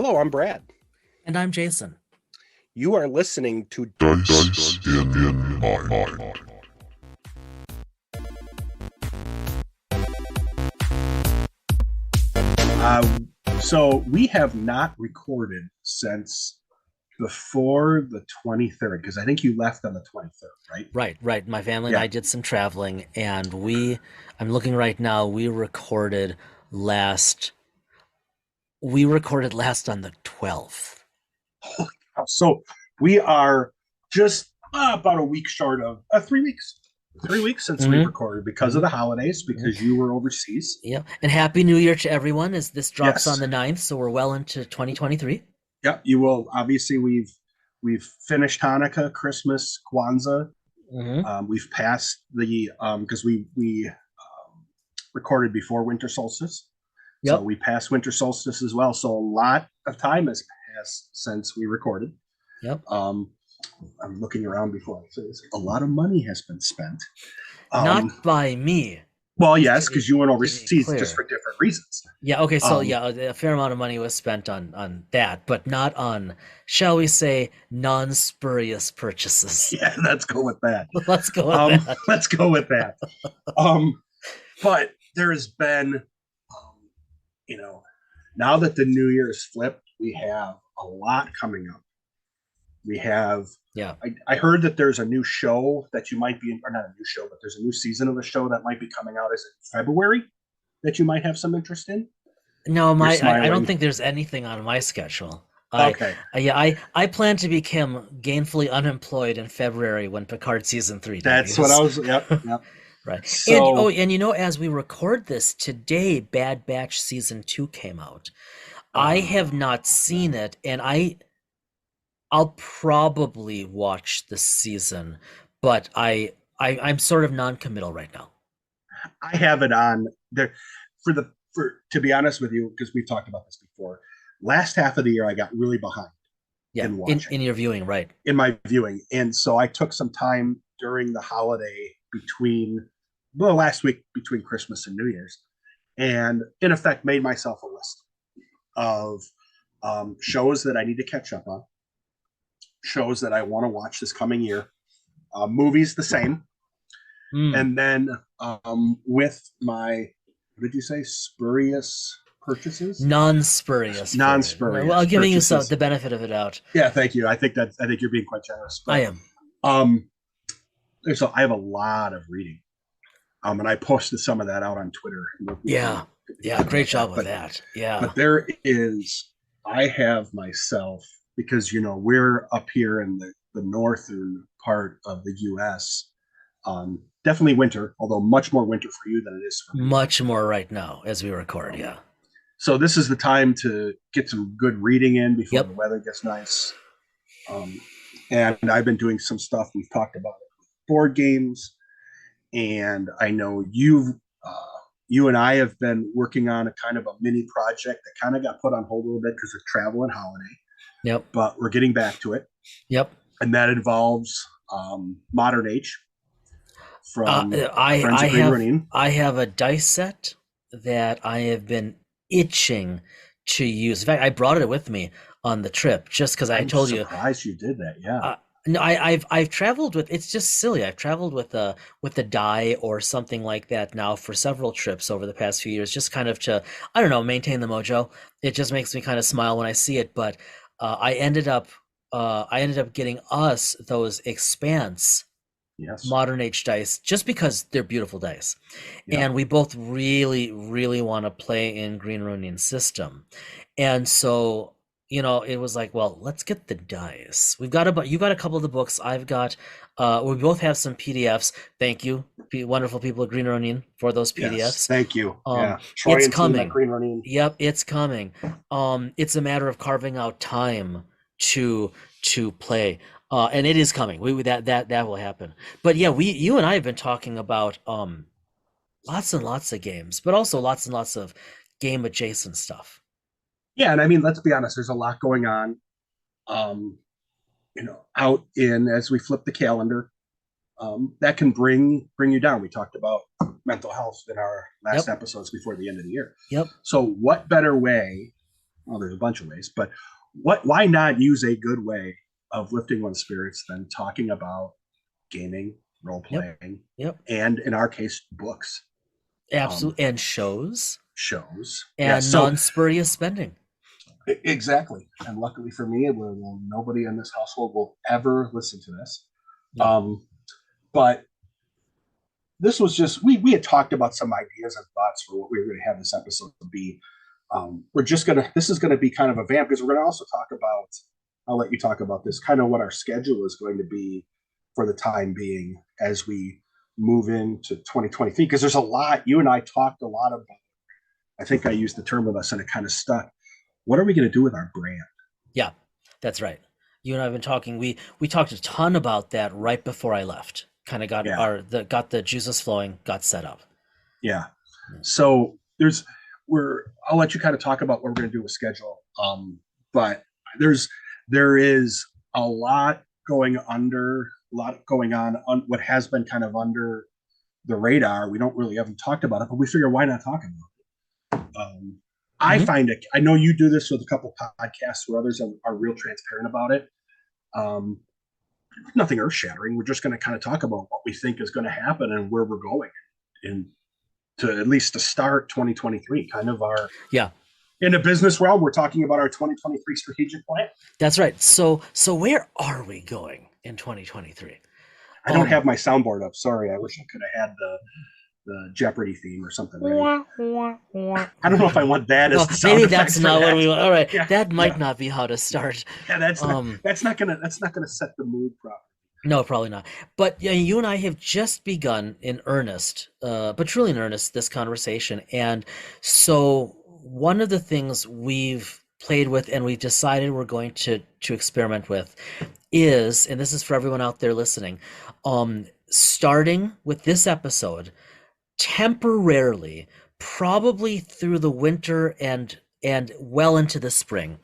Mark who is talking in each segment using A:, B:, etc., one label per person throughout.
A: Hello, I'm Brad.
B: And I'm Jason.
A: You are listening to
C: Dice in Mind.
A: So we have not recorded since before the 23rd, because I think you left on the 23rd, right?
B: Right. My family and
A: Yeah.
B: I did some traveling, and I'm looking right now, we recorded last on the 12th.
A: So we are just about a week short of 3 weeks. 3 weeks since we recorded because of the holidays, because you were overseas.
B: Yep. And Happy New Year to everyone as this drops
A: Yes.
B: on the 9th, so we're well into 2023.
A: Yep, you will. Obviously, we've finished Hanukkah, Christmas, Kwanzaa. We've passed the because we recorded before winter solstice,
B: Yep.
A: so we passed winter solstice as well. So a lot of time has passed since we recorded.
B: Yep.
A: I'm looking around before I say this. A lot of money has been spent.
B: Not by me.
A: Well, yes, because you went overseas
B: clear.
A: just for different reasons.
B: Yeah, okay, so a fair amount of money was spent on that, but not on, shall we say, non-spurious purchases.
A: Yeah, let's go with that.
B: Let's go with that.
A: Let's go with that. But there has been, now that the new year is flipped, we have a lot coming up. We have, I heard that there's a new show that you might be, or not a new show, but there's a new season of a show that might be coming out. Is it February that you might have some interest in?
B: No, I don't think there's anything on my schedule.
A: Okay.
B: I plan to become gainfully unemployed in February when Picard season 3
A: debuts. That's what I was. Yep.
B: Right. So, and as we record this today, Bad Batch season 2 came out. I have not seen it, and I'll probably watch this season, but I'm sort of non-committal right now.
A: I have it on there to be honest with you, because we've talked about this before. Last half of the year, I got really behind.
B: Yeah, in your viewing, right? In
A: my viewing, and so I took some time during the holiday last week between Christmas and New Year's, and in effect made myself a list of shows that I need to catch up on, shows that I want to watch this coming year, movies the same, and then with my, what did you say, spurious purchases?
B: Non-spurious.
A: Well,
B: I'm giving you the benefit of the doubt.
A: Yeah, thank you. I think you're being quite generous.
B: But, I
A: am. So I have a lot of reading, and I posted some of that out on Twitter.
B: Yeah, great job with that. Yeah,
A: but I have myself, because we're up here in the northern part of the U.S. Definitely winter, although much more winter for you than it is for me.
B: Much more right now as we record. Yeah.
A: So this is the time to get some good reading in before the weather gets nice. And I've been doing some stuff. We've talked about it, board games, and I know you and I have been working on a kind of a mini project that kind of got put on hold a little bit because of travel and holiday.
B: Yep.
A: But we're getting back to it.
B: Yep.
A: And that involves Modern Age from
B: I have a dice set that I have been itching to use. In fact, I brought it with me on the trip just because I told you.
A: I'm surprised you did that. Yeah.
B: No, I've traveled with. It's just silly. I've traveled with a die or something like that now for several trips over the past few years, just kind of to, I don't know, maintain the mojo. It just makes me kind of smile when I see it. But I ended up getting us those Expanse Modern Age dice just because they're beautiful dice, and we both really, really want to play in Green Ronin system, and so it was like, well, let's get the dice. You got a couple of the books. I've got. We both have some PDFs. Thank you, wonderful people at Green Ronin, for those PDFs.
A: Yes, thank you.
B: It's coming.
A: Green Ronin.
B: Yep, it's coming. It's a matter of carving out time to play. And it is coming. That will happen. But yeah, you and I have been talking about lots and lots of games, but also lots and lots of game adjacent stuff.
A: Yeah, and I mean, let's be honest. There's a lot going on, out in as we flip the calendar. That can bring you down. We talked about mental health in our last episodes before the end of the year.
B: Yep.
A: So, what better way well, there's a bunch of ways, but why not use a good way of lifting one's spirits than talking about gaming, role
B: Yep.
A: playing,
B: Yep.
A: and in our case, books,
B: Absolutely. And shows
A: shows. Yeah,
B: and
A: so
B: non-spurious spending.
A: exactly. And luckily for me, nobody in this household will ever listen to this.
B: Yep.
A: But this was just we had talked about some ideas and thoughts for what we were going to have this episode to be. This is going to be kind of a vamp because we're going to also talk about. I'll let you talk about this, kind of what our schedule is going to be for the time being as we move into 2023. Because there's a lot. You and I talked a lot about. I think I used the term with us, and it kind of stuck. What are we going to do with our brand?
B: Yeah, that's right. You and I have been talking. We talked a ton about that right before I left. Kind of got got the juices flowing, got set up.
A: Yeah. So I'll let you kind of talk about what we're going to do with schedule. But there is a lot going on what has been kind of under the radar. We don't really haven't talked about it, but we figure why not talk about it? I find it. I know you do this with a couple podcasts where others are real transparent about it. Nothing earth shattering. We're just going to kind of talk about what we think is going to happen and where we're going, and to at least to start 2023, kind of our in the business realm. We're talking about our 2023 strategic plan.
B: That's right. So where are we going in 2023?
A: I don't have my soundboard up. Sorry, I wish I could have had the Jeopardy theme or something. I don't know if I want that as the sound
B: maybe that's not what we want. All right, that might
A: yeah.
B: not be how to start.
A: Yeah, that's not gonna set the mood properly.
B: No, probably not. But you and I have just begun in earnest, but truly in earnest, this conversation. And so one of the things we've played with and we've decided we're going to experiment with is, and this is for everyone out there listening, starting with this episode, temporarily, probably through the winter and well into the spring,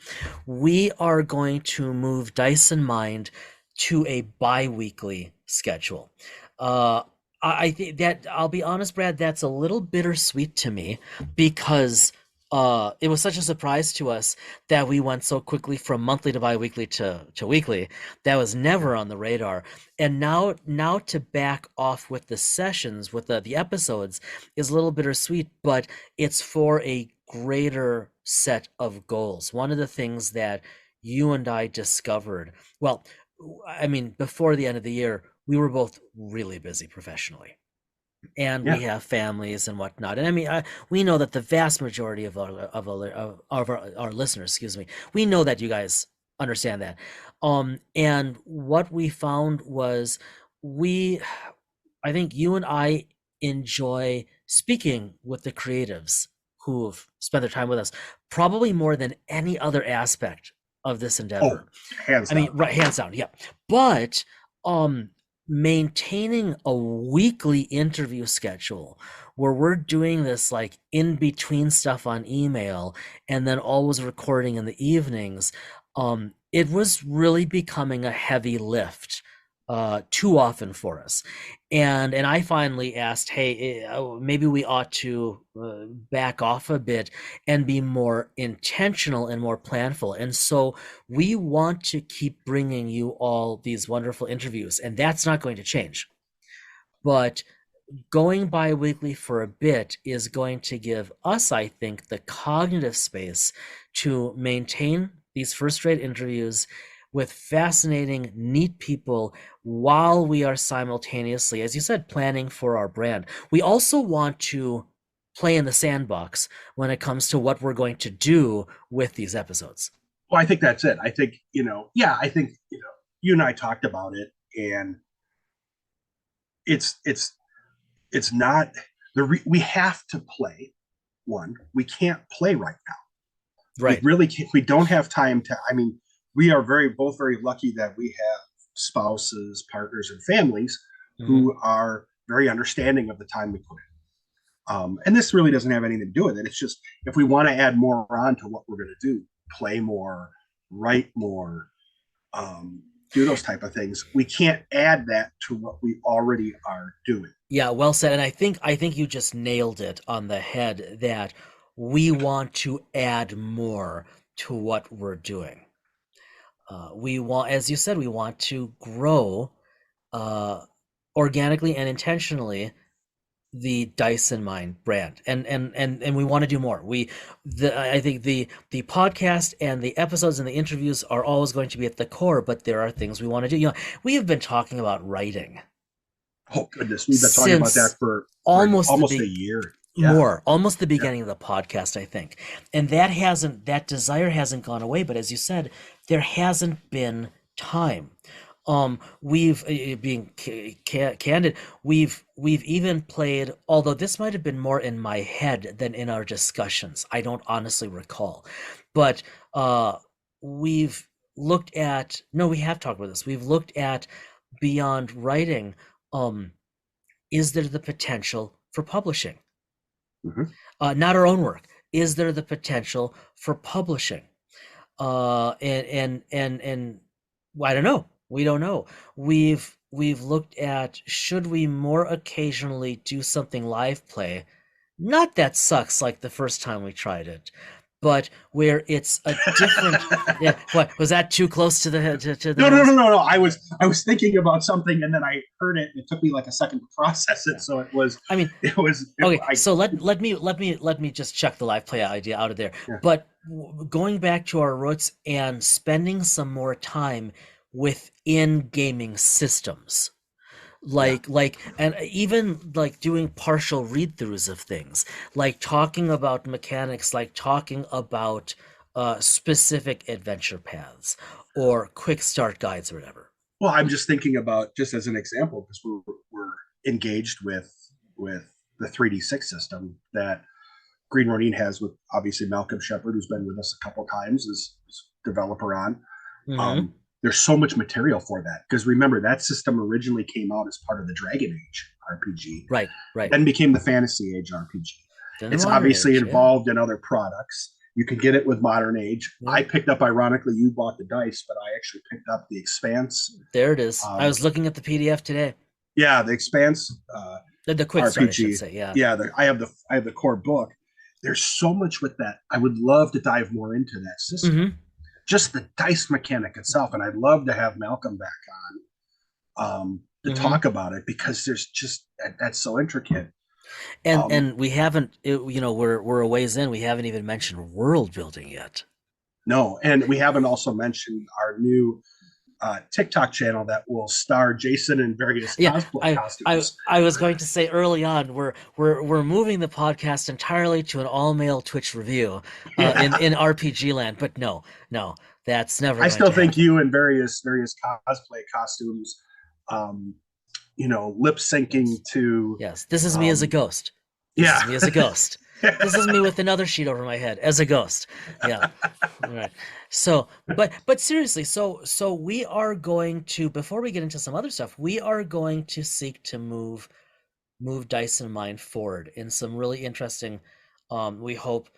B: we are going to move Dice and Mind to a bi-weekly schedule. I think that, I'll be honest, Brad, that's a little bittersweet to me because it was such a surprise to us that we went so quickly from monthly to bi-weekly to weekly. That was never on the radar. And now to back off with the sessions, with the episodes, is a little bittersweet, but it's for a greater set of goals. One of the things that you and I discovered, well, I mean, before the end of the year, we were both really busy professionally. And we have families and whatnot. And I mean, we know that the vast majority of our listeners, excuse me, we know that you guys understand that. And what we found was I think you and I enjoy speaking with the creatives who've spent their time with us, probably more than any other aspect of this endeavor.
A: Hands down.
B: I mean, right, hands down, yeah. But maintaining a weekly interview schedule where we're doing this like in between stuff on email and then always recording in the evenings, it was really becoming a heavy lift too often for us. And I finally asked, hey, maybe we ought to back off a bit and be more intentional and more planful. And so we want to keep bringing you all these wonderful interviews, and that's not going to change. But going bi-weekly for a bit is going to give us, I think, the cognitive space to maintain these first-rate interviews with fascinating, neat people while we are simultaneously, as you said, planning for our brand. We also want to play in the sandbox when it comes to what we're going to do with these episodes.
A: Well, I think that's it. I think, I think, you and I talked about it, and it's not we have to play. We can't play right now.
B: Right.
A: We really can't. We don't have time to, we are both very lucky that we have spouses, partners, and families who are very understanding of the time we put in. And this really doesn't have anything to do with it. It's just, if we want to add more on to what we're going to do, play more, write more, do those type of things, we can't add that to what we already are doing.
B: Yeah, well said. And I think you just nailed it on the head, that we want to add more to what we're doing. We want, as you said, we want to grow organically and intentionally the Dice in Mind brand, and we want to do more. I think the podcast and the episodes and the interviews are always going to be at the core, but there are things we want to do. You know, we have been talking about writing.
A: Oh goodness, we've been talking about that for almost a year.
B: More, almost the beginning of the podcast, I think. And that desire hasn't gone away, but as you said, there hasn't been time. We've being candid, we've even played, although this might have been more in my head than in our discussions. I don't honestly recall. But we've looked at, no, we have talked about this. We've looked at beyond writing, is there the potential for publishing?
A: Mm-hmm.
B: Not our own work. Is there the potential for publishing? And I don't know. We don't know. We've looked at, should we more occasionally do something live play? Not that sucks like the first time we tried it, but where it's a different. Yeah, what was that too close to the
A: No. I was thinking about something and then I heard it. And it took me like a second to process it. So it was. I mean, it was
B: okay. So let me just check the live play idea out of there. Yeah. But going back to our roots and spending some more time within gaming systems, and even like doing partial read-throughs of things, like talking about mechanics, like talking about specific adventure paths or quick start guides or whatever.
A: Well, I'm just thinking about, just as an example, because we're engaged with the 3D6 system that Green Ronin has with obviously Malcolm Shepard, who's been with us a couple times as developer on. Mm-hmm. There's so much material for that, because remember, that system originally came out as part of the Dragon Age RPG,
B: right,
A: then became the Fantasy Age RPG. Then it's obviously involved in other products. You can get it with Modern Age. Yeah. I picked up, ironically, you bought the dice, but I actually picked up the Expanse.
B: There it is. I was looking at the PDF today.
A: Yeah, the Expanse
B: the quick
A: RPG.
B: Start, I should say.
A: Yeah. I have the core book. There's so much with that. I would love to dive more into that system. Mm-hmm. Just the dice mechanic itself, and I'd love to have Malcolm back on to talk about it, because there's just that's so intricate.
B: And we haven't, we're a ways in. We haven't even mentioned world building yet.
A: No, and we haven't also mentioned our new TikTok channel that will star Jason in various cosplay costumes.
B: I was going to say early on, we're moving the podcast entirely to an all-male Twitch review in RPG land, but no, that's never.
A: I still think you in various cosplay costumes, lip syncing to.
B: Yes, this is me as a ghost. This is me as a ghost. This is me with another sheet over my head as a ghost. Yeah. All right. So, but seriously, so we are going to, before we get into some other stuff, we are going to seek to move Dice in Mind forward in some really interesting, we hope,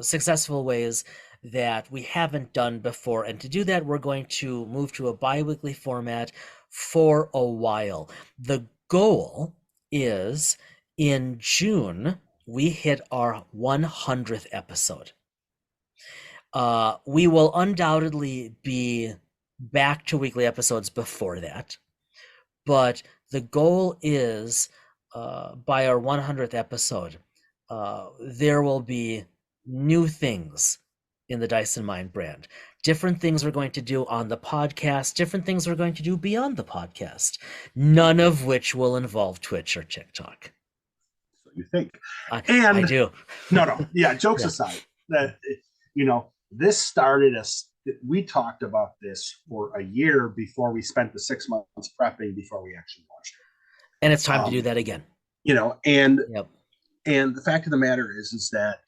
B: successful ways that we haven't done before. And to do that, we're going to move to a biweekly format for a while. The goal is, in June, we hit our 100th episode. We will undoubtedly be back to weekly episodes before that, but the goal is, by our 100th episode, there will be new things in the Dice in Mind brand. Different things we're going to do on the podcast, different things we're going to do beyond the podcast, none of which will involve Twitch or TikTok.
A: You think?
B: I do.
A: No. Yeah, jokes aside, that this started us. We talked about this for a year before we spent the 6 months prepping before we actually launched it.
B: And it's time to do that again.
A: And the fact of the matter is that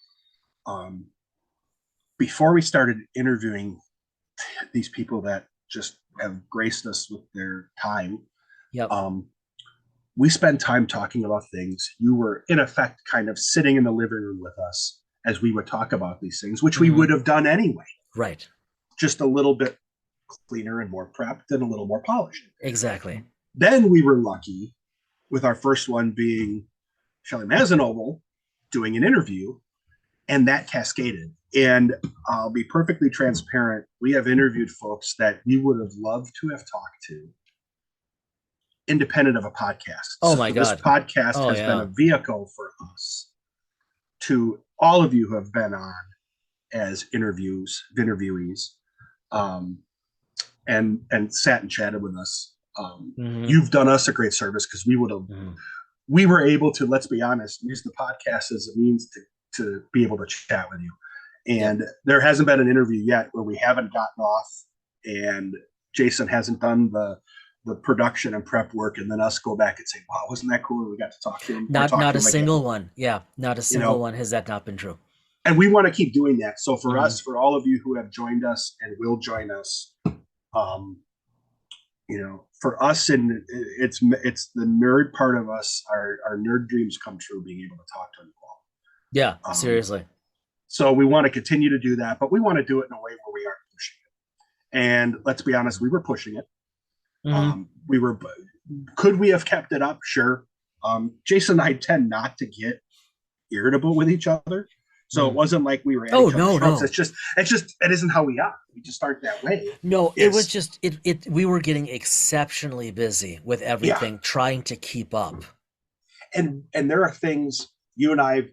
A: before we started interviewing these people that just have graced us with their time, we spent time talking about things. You were, in effect, kind of sitting in the living room with us as we would talk about these things, which we would have done anyway.
B: Right.
A: Just a little bit cleaner and more prepped and a little more polished.
B: Exactly.
A: Then we were lucky with our first one being Shelley Mazanoble doing an interview. and that cascaded. And I'll be perfectly transparent. We have interviewed folks that we would have loved to have talked to independent of a podcast.
B: Oh my God.
A: This podcast has been a vehicle for us to all of you who have been on as interviewees, and sat and chatted with us. You've done us a great service because we were able to, let's be honest, use the podcast as a means to be able to chat with you. And there hasn't been an interview yet where we haven't gotten off and Jason hasn't done the production and prep work, and then us go back and say, wow, wasn't that cool? We got to talk to him.
B: Not a single one. Yeah. Not a single one has that not been true.
A: And we want to keep doing that. So for us, for all of you who have joined us and will join us, for us, and it's the nerd part of us, our nerd dreams come true being able to talk to you all.
B: Yeah, seriously.
A: So we want to continue to do that, but we want to do it in a way where we aren't pushing it. And let's be honest, we were pushing it. Could we have kept it up? Sure. Jason and I tend not to get irritable with each other. So it wasn't like we were at each other's throats. It's just it isn't how we are. We just aren't that way.
B: No, it was just we were getting exceptionally busy with everything, trying to keep up.
A: And there are things you and I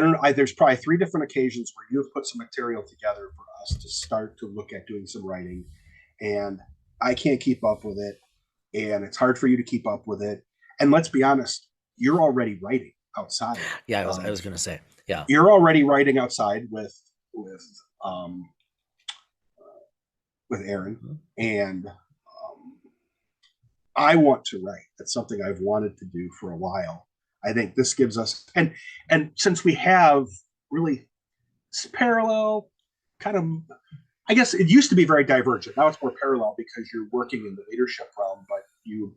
A: don't know, there's probably 3 different occasions where you have put some material together for us to start to look at doing some writing, and I can't keep up with it, and it's hard for you to keep up with it. And let's be honest, you're already writing outside.
B: Yeah, I was going to say, yeah,
A: you're already writing outside with Aaron, and I want to write. That's something I've wanted to do for a while. I think this gives us, and since we have really parallel kind of, I guess it used to be very divergent. Now it's more parallel because you're working in the leadership realm, but you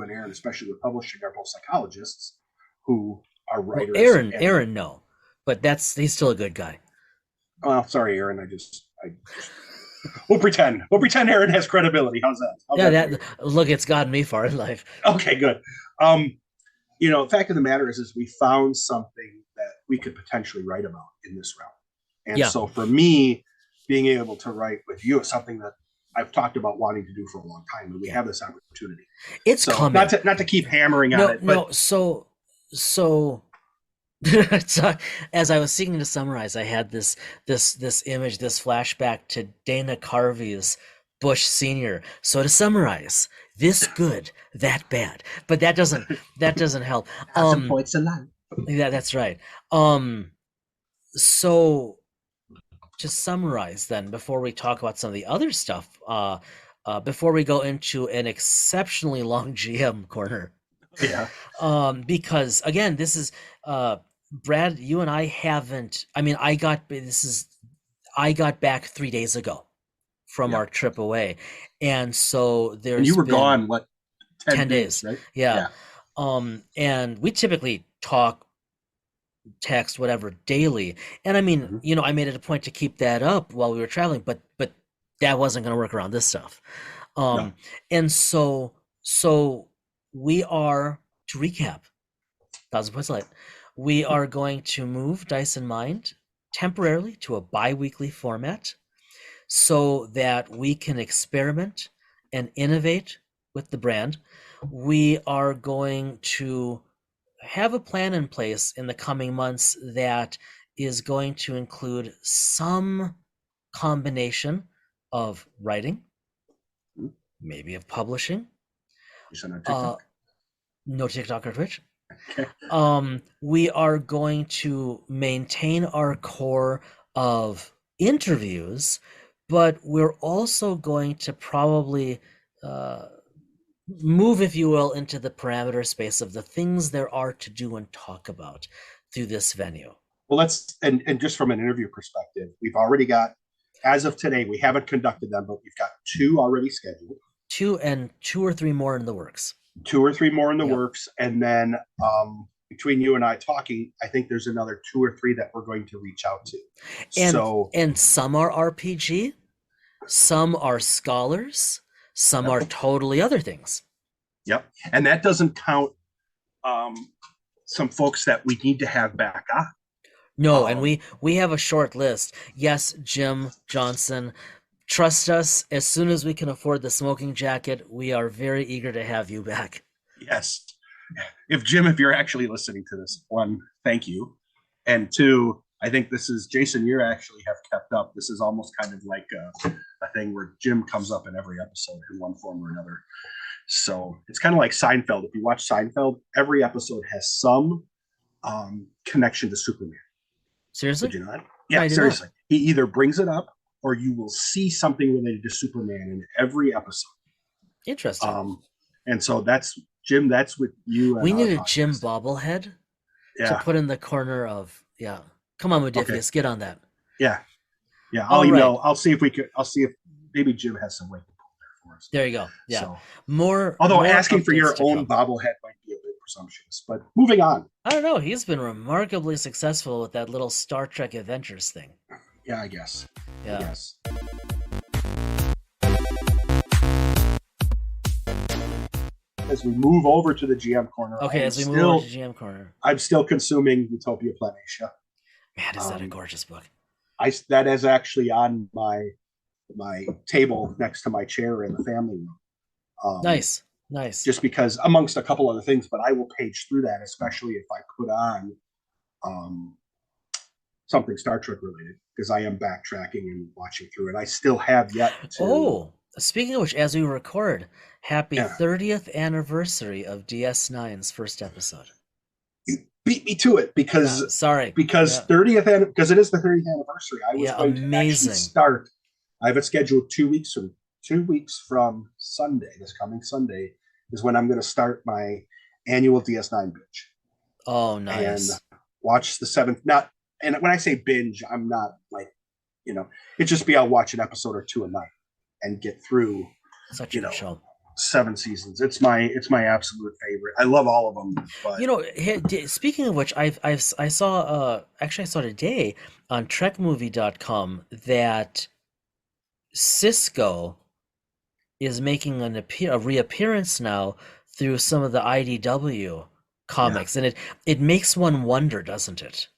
A: and Aaron, especially with publishing, are both psychologists who are writers.
B: Well, Aaron, no, but he's still a good guy.
A: Well, sorry, Aaron. We'll pretend Aaron has credibility. How's that?
B: Look, it's gotten me far in life.
A: Okay, good. The fact of the matter is we found something that we could potentially write about in this realm. And so for me, being able to write with you is something that I've talked about wanting to do for a long time, and we have this opportunity.
B: It's coming.
A: Not to keep hammering on it. But
B: so as I was seeking to summarize, I had this image, this flashback to Dana Carvey's Bush Senior. So to summarize, this good, that bad, but that doesn't help.
A: Some points in line.
B: Yeah, that's right. So to summarize, then, before we talk about some of the other stuff, before we go into an exceptionally long GM corner, because again, this is Brad, you and I haven't. I mean, I got back 3 days ago from our trip away, and so
A: you were gone 10
B: days,
A: right?
B: Yeah. And we typically talk, text, whatever, daily, and I mean, I made it a point to keep that up while we were traveling, but that wasn't going to work around this stuff. And so we are, to recap, 1,000 Points Light, we are going to move Dice and Mind temporarily to a bi-weekly format so that we can experiment and innovate with the brand. We are going to have a plan in place in the coming months that is going to include some combination of writing, maybe of publishing. No TikTok or Twitch. Okay. We are going to maintain our core of interviews, but we're also going to probably move, if you will, into the parameter space of the things there are to do and talk about through this venue.
A: Well, and just from an interview perspective, we've already got, as of today, we haven't conducted them, but we've got 2 already scheduled.
B: 2 or 3 more in the works.
A: 2 or 3 more in the works. And then between you and I talking, I think there's another 2 or 3 that we're going to reach out to.
B: And some are RPG, some are scholars, some are totally other things.
A: Yep. And that doesn't count some folks that we need to have back on.
B: No, and we have a short list. Yes, Jim Johnson, trust us, as soon as we can afford the smoking jacket, we are very eager to have you back.
A: Yes. If Jim, if you're actually listening to this, one, thank you. And two, I think this is, Jason, you actually have kept up. This is almost kind of like a thing where Jim comes up in every episode in one form or another. So it's kind of like Seinfeld. If you watch Seinfeld, every episode has some connection to Superman.
B: Seriously?
A: Did you not? Yeah, seriously. Not. He either brings it up or you will see something related to Superman in every episode.
B: Interesting.
A: And so that's, Jim, that's what you and
B: we need a Jim bobblehead to put in the corner of, Come on, Modifius, get on that.
A: Yeah. I'll email. Right. I'll see if maybe Jim has some way to pull there for us.
B: There you go. Yeah. So,
A: more asking for your own bobblehead might be a bit presumptuous, but moving on.
B: I don't know. He's been remarkably successful with that little Star Trek Adventures thing.
A: Yeah, I guess.
B: Yeah.
A: I guess. As we move over to the GM corner.
B: Okay, as we move over to GM corner.
A: I'm still consuming Utopia Planatia.
B: Man, is that a gorgeous book?
A: That is actually on my table next to my chair in the family room.
B: Nice.
A: Just because, amongst a couple other things, but I will page through that, especially if I put on something Star Trek related, because I am backtracking and watching through it. I still have yet to...
B: Oh, speaking of which, as we record, happy 30th anniversary of DS9's first episode.
A: You beat me to it because 30th, because it is the 30th anniversary. I was going to actually start. I have it scheduled 2 weeks from Sunday. This coming Sunday is when I'm going to start my annual DS9 binge.
B: Oh, nice!
A: And watch the 7th. And when I say binge, I'm not like, it just be I'll watch an episode or two a night and get through.
B: Such a good show.
A: 7 seasons. It's my absolute favorite. I love all of them. But...
B: speaking of which, I saw today on TrekMovie.com that Cisco is making a reappearance now through some of the IDW comics, and it makes one wonder, doesn't it?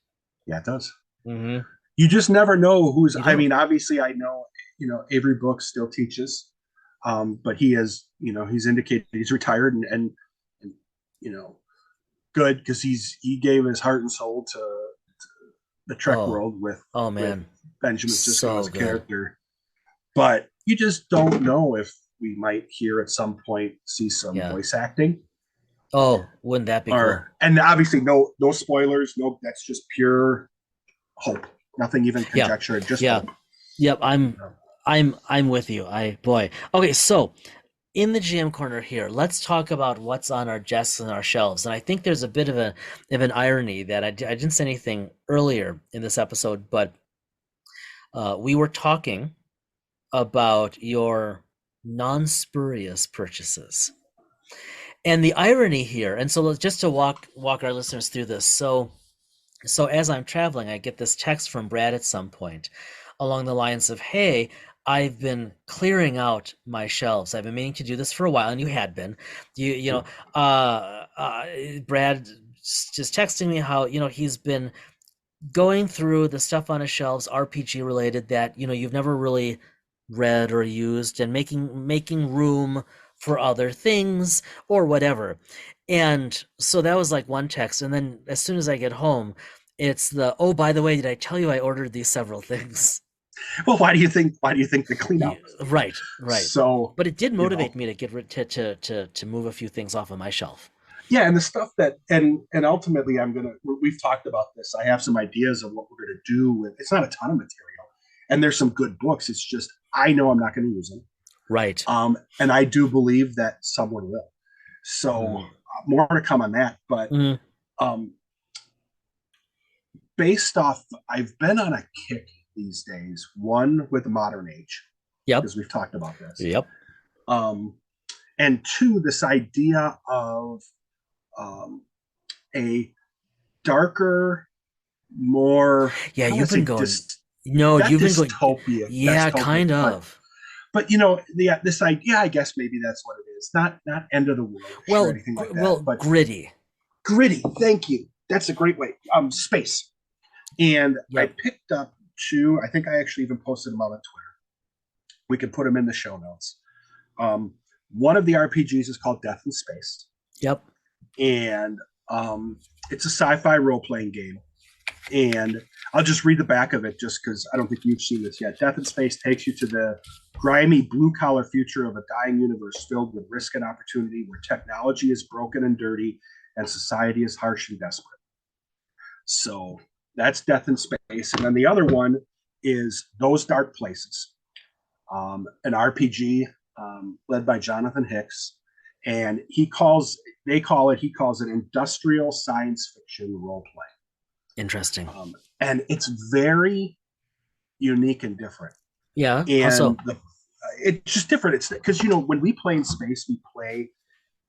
A: Yeah, it does.
B: Mm-hmm.
A: You just never know who's. I mean, obviously, I know Avery Brooks still teaches. But he has, he's indicated he's retired and good, because he gave his heart and soul to the Trek world with Benjamin Sisko as a character. But you just don't know if we might see some voice acting.
B: Oh, wouldn't that be cool?
A: And obviously no spoilers. No, that's just pure hope. Nothing even conjecture. Just hope.
B: Yep. I'm with you. Okay, so in the GM corner here, let's talk about what's on our desks and our shelves. And I think there's a bit of an irony that I didn't say anything earlier in this episode, but we were talking about your non-spurious purchases. And the irony here, and so just to walk our listeners through this. So as I'm traveling, I get this text from Brad at some point along the lines of, hey, I've been clearing out my shelves. I've been meaning to do this for a while, and you had been. Brad just texting me how, he's been going through the stuff on his shelves, RPG related, that, you've never really read or used, and making room for other things or whatever. And so that was like one text. And then as soon as I get home, it's oh, by the way, did I tell you I ordered these several things?
A: Well, why do you think the cleanup?
B: Right.
A: So,
B: but it did motivate me to get rid to move a few things off of my shelf.
A: Yeah, and the stuff that and ultimately we've talked about this. I have some ideas of what we're gonna do with. It's not a ton of material, and there's some good books. It's just I know I'm not going to use them.
B: Right.
A: And I do believe that someone will. So more to come on that, but based off, I've been on a kick these days. One with the modern age, because we've talked about this.
B: Yep.
A: And two, this idea of a darker, more
B: you've been going. You've been going
A: dystopia.
B: Yeah, kind of.
A: But this idea, I guess maybe that's what it is. Not end of the world or anything like that.
B: But gritty.
A: Gritty. Thank you. That's a great way. Space. And I
B: Yep.
A: picked up two. I think I actually even posted them out on Twitter. We can put them in the show notes. Um, one of the RPGs is called Death in Space,
B: Yep.
A: and it's a sci-fi role-playing game. And I'll just read the back of it just because I don't think you've seen this yet. Death in Space takes you to the grimy blue-collar future of a dying universe filled with risk and opportunity, where technology is broken and dirty and society is harsh and desperate. So that's Death in Space. And then the other one is Those Dark Places, an RPG led by Jonathan Hicks. And he calls it industrial science fiction role play.
B: Interesting.
A: And it's very unique and different.
B: Yeah.
A: And it's just different. It's because, when we play in space, we play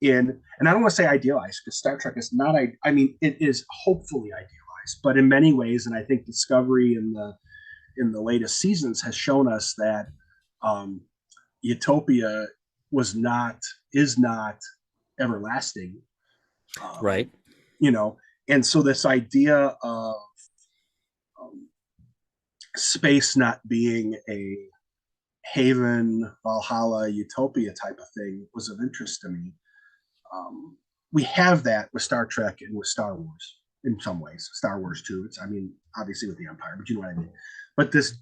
A: in, and I don't want to say idealized, because Star Trek is not, I mean, it is hopefully idealized, but in many ways, and I think Discovery in the latest seasons has shown us that utopia is not everlasting.
B: Right.
A: And so this idea of space not being a haven, Valhalla, utopia type of thing was of interest to me. We have that with Star Trek and with Star Wars in some ways. Star Wars too. Obviously with the Empire, but you know what I mean. But this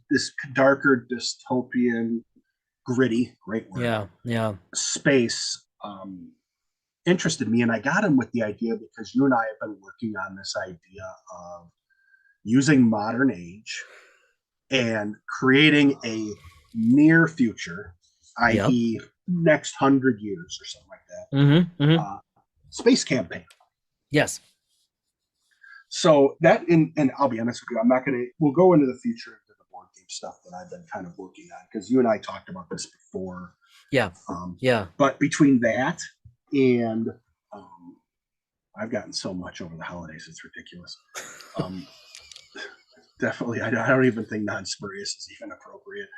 A: darker dystopian, gritty, great word.
B: Yeah.
A: Space interested me, and I got him with the idea because you and I have been working on this idea of using modern age and creating a near future, i.e., next 100 years or something like that, space campaign.
B: Yes.
A: So that, and I'll be honest with you, we'll go into the future into the board game stuff that I've been kind of working on, because you and I talked about this before.
B: Yeah.
A: But between that and I've gotten so much over the holidays, it's ridiculous. Definitely, I don't even think non-spurious is even appropriate.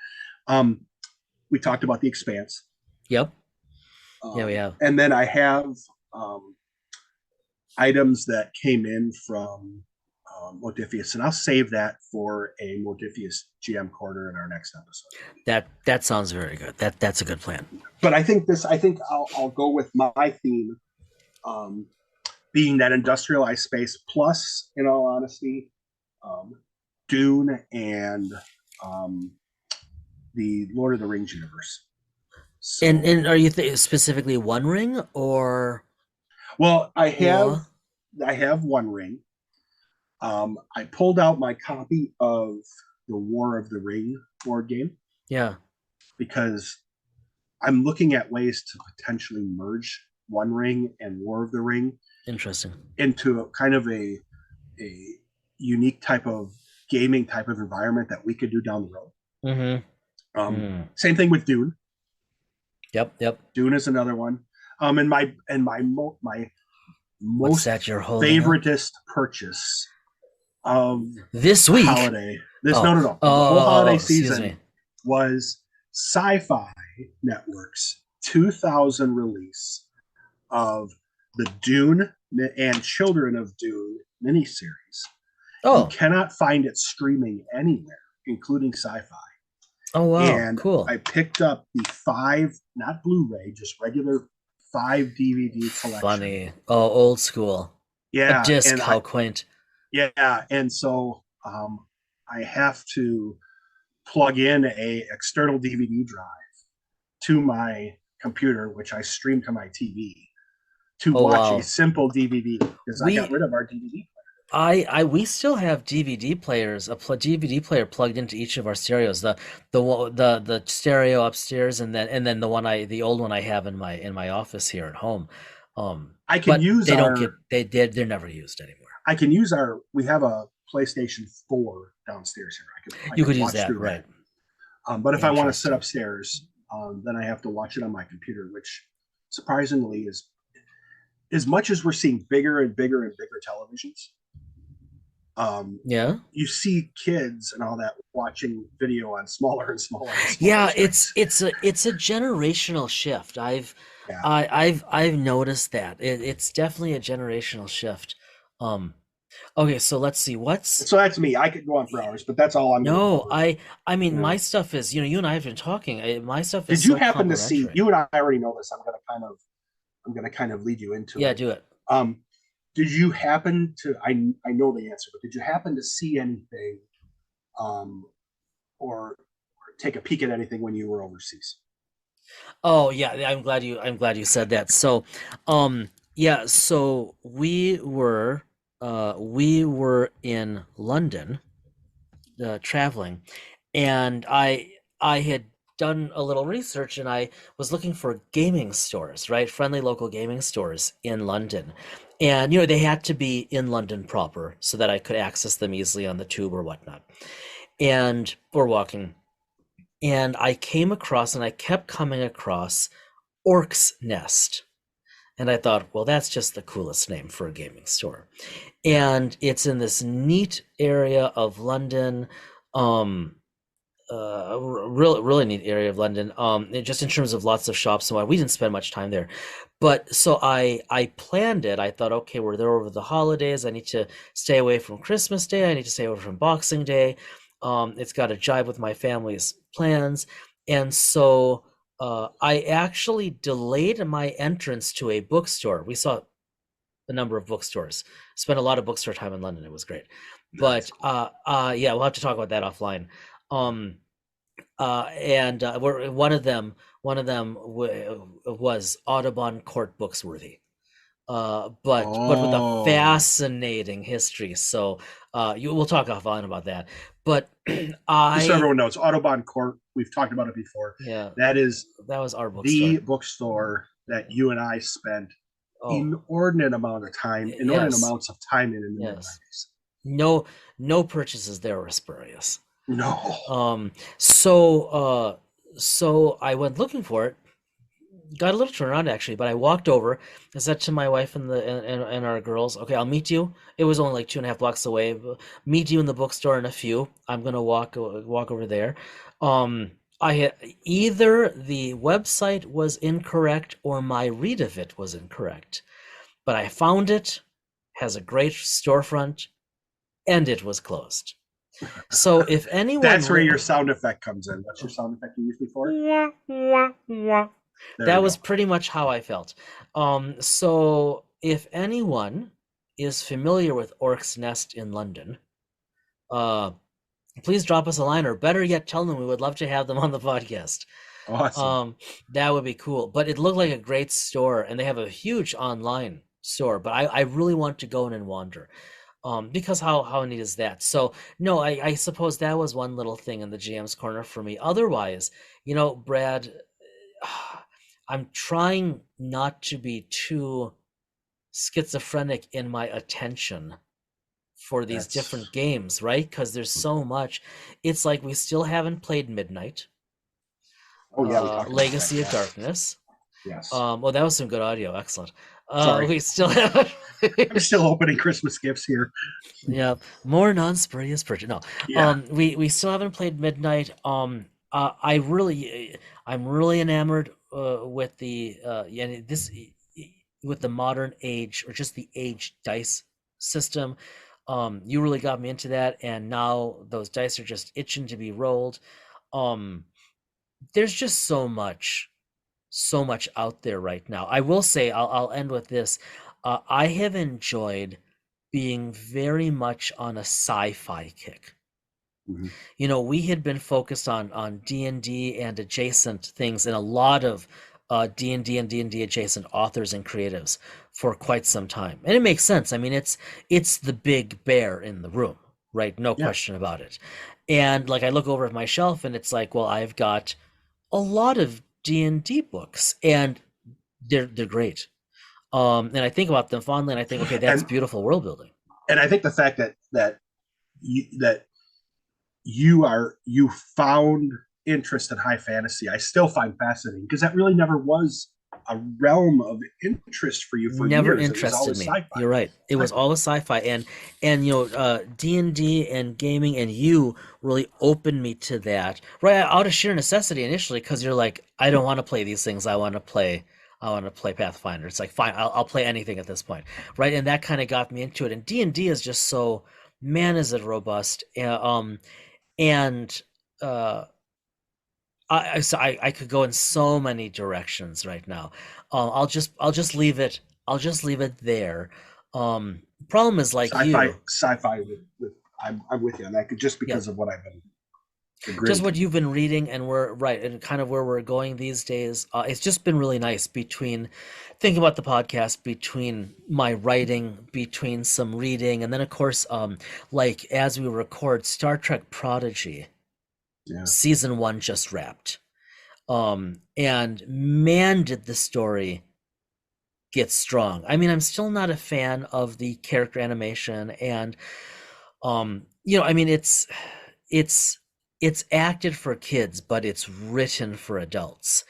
A: We talked about The Expanse.
B: Yep. Yeah, we have.
A: And then I have items that came in from Modifius, and I'll save that for a Modifius GM corner in our next episode.
B: That sounds very good. That's a good plan.
A: But I think I'll go with my theme, being that industrialized space, plus, in all honesty, Dune and the Lord of the Rings universe. So,
B: and are you specifically One Ring or?
A: Well, I have One Ring. I pulled out my copy of the War of the Ring board game.
B: Yeah. Because
A: I'm looking at ways to potentially merge One Ring and War of the Ring.
B: Interesting.
A: Into a kind of a unique type of gaming type of environment that we could do down the road. Same thing with Dune.
B: Yep.
A: Dune is another one. And my most favoritist purchase of
B: this week
A: holiday. The whole holiday season was Sci-Fi Network's 2000 release of the Dune and Children of Dune miniseries. You cannot find it streaming anywhere, including Sci-Fi.
B: Oh wow!
A: And
B: cool.
A: I picked up the 5, not Blu-ray, just regular 5 DVD collection.
B: Funny. Oh, old school.
A: Yeah.
B: A disc, how quaint.
A: Yeah, and so I have to plug in a external DVD drive to my computer, which I stream to my TV, to watch a simple DVD, because I got rid of our DVD player.
B: We still have DVD players, DVD player plugged into each of our stereos. The stereo upstairs, and then the old one I have in my office here at home.
A: I can use
B: they're never used anymore.
A: I can use we have a PlayStation 4 downstairs here.
B: You could use that, right?
A: But if I want to sit upstairs, then I have to watch it on my computer, which surprisingly is, as much as we're seeing bigger and bigger and bigger televisions. You see kids and all that watching video on smaller and smaller.
B: It's a generational shift. I've noticed that it's definitely a generational shift. Okay, so let's see. What's
A: So that's me. I could go on for hours, but that's all I'm going to
B: no,
A: cover.
B: I mean
A: Yeah.
B: my stuff is, you and I have been talking. My stuff is
A: Did you
B: so
A: happen to see?
B: complimentary.
A: You and I already know this. I'm going to kind of lead you into
B: Yeah,
A: it.
B: do it.
A: Um, did you happen to? I know the answer, but did you happen to see anything, um, or take a peek at anything when you were overseas?
B: Oh yeah, I'm glad you said that. So, yeah, so we were in London traveling, and I had done a little research, and I was looking for gaming stores, right? Friendly local gaming stores in London. And they had to be in London proper so that I could access them easily on the tube or whatnot. And or walking. And I came across and I kept coming across Orc's Nest. And I thought, well, that's just the coolest name for a gaming store. And it's in this neat area of London. Um, really neat area of London. Just in terms of lots of shops and why we didn't spend much time there. But so I planned it. I thought, okay, we're there over the holidays. I need to stay away from Christmas Day. I need to stay away from Boxing Day. It's got to jibe with my family's plans. And so I actually delayed my entrance to a bookstore. We saw a number of bookstores. Spent a lot of bookstore time in London. It was great. But yeah, we'll have to talk about that offline. Um, and one of them was Audubon Court Booksworthy, but with a
A: Oh,
B: fascinating history. So we'll talk offline about that. But
A: just so
B: I
A: everyone knows, Audubon Court. We've talked about it before.
B: yeah,
A: That is
B: that was our bookstore.
A: the bookstore that you and I spent
B: Oh
A: inordinate
B: yes,
A: amounts of time in the mid
B: yes.
A: '90s.
B: No, no purchases there were spurious.
A: No.
B: Um, so I went looking for it, got a little turnaround actually, but I walked over. I said to my wife and our girls, "Okay, I'll meet you." It was only like 2.5 blocks away. Meet you in the bookstore in a few. I'm gonna walk over there. I had either the website was incorrect or my read of it was incorrect, but I found it. Has a great storefront, and it was closed. So if
A: That's
B: anyone
A: where your sound effect comes in. What's your sound effect you used before? There
B: that
A: we
B: was
A: go.
B: pretty much how I felt. So if anyone is familiar with Orc's Nest in London, uh, please drop us a line, or better yet, tell them we would love to have them on the podcast.
A: Awesome.
B: Um, that would be cool. But it looked like a great store, and they have a huge online store. But I really want to go in and wander. Because how neat is that? So no, I suppose that was one little thing in the GM's corner for me. Otherwise, Brad, I'm trying not to be too schizophrenic in my attention for these
A: That's
B: different games, right? Because there's so much. It's like we still haven't played Midnight,
A: oh yeah, we talked about that.
B: Legacy of
A: Yes.
B: Darkness.
A: Yes.
B: Well, that was some good audio. Excellent.
A: Sorry.
B: We still haven't.
A: I'm still opening Christmas gifts here.
B: Yeah, more non-spurious purchase. No,
A: Yeah.
B: we still haven't played Midnight. I'm really enamored with the yeah this with the modern age or just the age dice system. You really got me into that, and now those dice are just itching to be rolled. Um, there's just so much out there right now. I will say, I'll end with this. I have enjoyed being very much on a sci-fi kick.
A: Mhm.
B: We had been focused on D&D and adjacent things, and a lot of D&D and D&D adjacent authors and creatives for quite some time. And it makes sense. I mean, it's the big bear in the room, right? No
A: Yeah.
B: question about it. And like I look over at my shelf and it's like, well, I've got a lot of D&D books and they're great. And I think about them fondly and I think, okay, that's
A: And
B: beautiful world building.
A: I think the fact that you found interest in high fantasy, I still find fascinating because that really never was a realm of interest for you for
B: Never
A: years. It was
B: interested
A: always
B: me.
A: sci-fi.
B: You're right. It was always sci-fi and D&D and gaming and you really opened me to that. Right out of sheer necessity initially because you're like, I don't want to play these things. I want to play I want to play Pathfinder. It's like, fine, I'll play anything at this point, right? And that kind of got me into it. And D&D is just so, man, is it robust. And uh, I could go in so many directions right now. I'll just leave it. I'll just leave it there. Problem is, like,
A: sci-fi with I'm with you on that, just because of what I've been.
B: Just what you've been reading, and we're right, and kind of where we're going these days. It's just been really nice between thinking about the podcast, between my writing, between some reading, and then of course, like as we record, Star Trek Prodigy, season 1 just wrapped, and man, did the story get strong. I mean, I'm still not a fan of the character animation, and you know, I mean, it's acted for kids, but it's written for adults,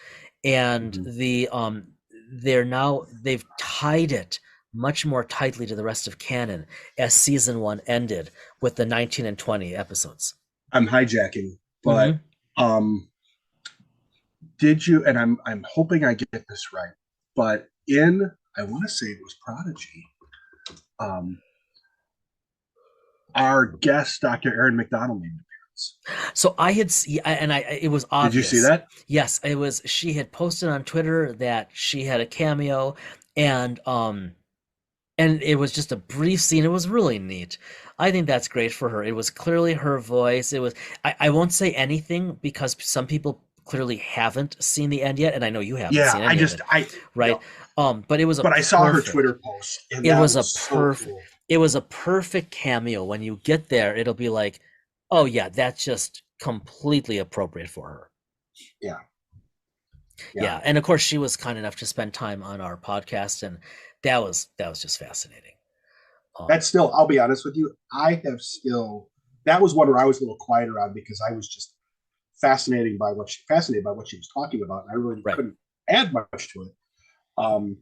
B: and they've tied it much more tightly to the rest of canon as season 1 ended with the 19 and 20 episodes.
A: I'm hijacking, but did you? And I'm hoping I get this right, but I want to say it was Prodigy. Our guest, Dr. Aaron McDonald, made an appearance.
B: So I had, it was obvious.
A: Did you see that?
B: Yes, it was. She had posted on Twitter that she had a cameo, and it was just a brief scene. It was really neat. I think that's great for her. It was clearly her voice. It was. I won't say anything because some people clearly haven't seen the end yet, and I know you haven't. Seen any of it, right. But it was. But
A: I saw her Twitter post. And
B: it was a perfect. So cool. It was a perfect cameo. When you get there, it'll be like, oh yeah, that's just completely appropriate for her. Yeah. And of course, she was kind enough to spend time on our podcast, and that was just fascinating.
A: That's still, I'll be honest with you, that was one where I was a little quieter on, because I was just fascinated by what she was talking about, and I really couldn't add much to it.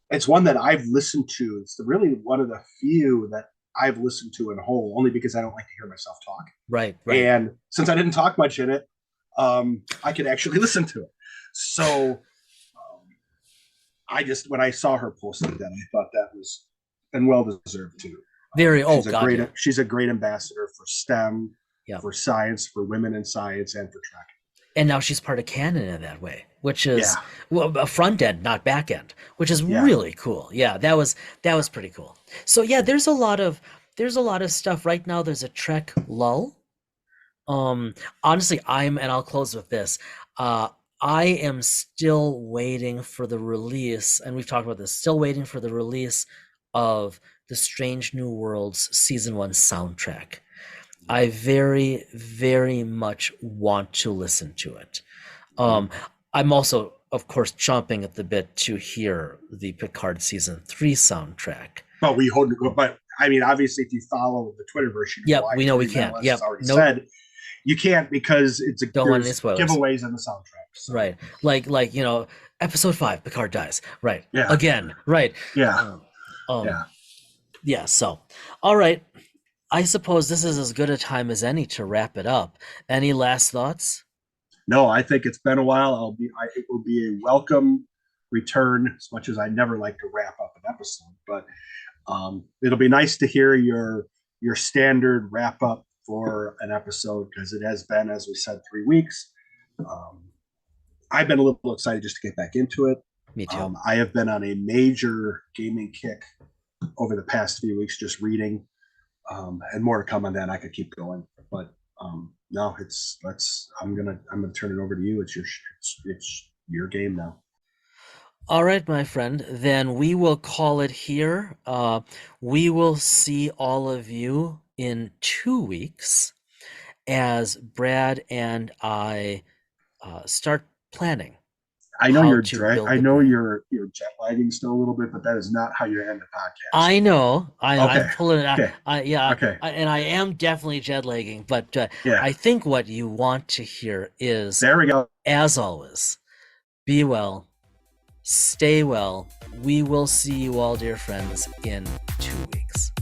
A: It's one that I've listened to. It's really one of the few that I've listened to in whole, only because I don't like to hear myself talk.
B: Right.
A: And since I didn't talk much in it, I could actually listen to it. So when I saw her posting that, I thought that was, and well deserved too. She's a great ambassador for STEM, for science, for women in science, and for tracking.
B: And now she's part of canon in that way, which is a front end, not back end, which is really cool. Yeah, that was pretty cool. So yeah, there's a lot of stuff right now. There's a Trek lull. Honestly, and I'll close with this. I am still waiting for the release, and we've talked about this. Still waiting for the release of the Strange New Worlds season 1 soundtrack. I very, very much want to listen to it. I'm also, of course, chomping at the bit to hear the Picard season 3 soundtrack.
A: But I mean, obviously, if you follow the Twitter version,
B: we know we can't.
A: Said, you can't, because
B: don't want any spoilers.
A: Giveaways in the soundtrack. So.
B: Right, like episode 5, Picard dies. Right. Yeah. Again. Right.
A: Yeah.
B: Yeah. So, all right. I suppose this is as good a time as any to wrap it up. Any last thoughts?
A: No, I think it's been a while. It will be a welcome return, as much as I never like to wrap up an episode. But it'll be nice to hear your standard wrap up for an episode, because it has been, as we said, 3 weeks. I've been a little excited just to get back into it.
B: Me too.
A: I have been on a major gaming kick over the past few weeks, just reading. And more to come on that. I could keep going, but no, I'm gonna turn it over to you. It's your game now.
B: All right, my friend. Then we will call it here. We will see all of you in 2 weeks as Brad and I start planning.
A: I know you're jet lagging still a little bit, but that is not how you end the podcast.
B: I know. I'm pulling it out.
A: Okay.
B: And I am definitely jet lagging, but I think what you want to hear is,
A: there we go.
B: As always, be well, stay well. We will see you all, dear friends, in 2 weeks.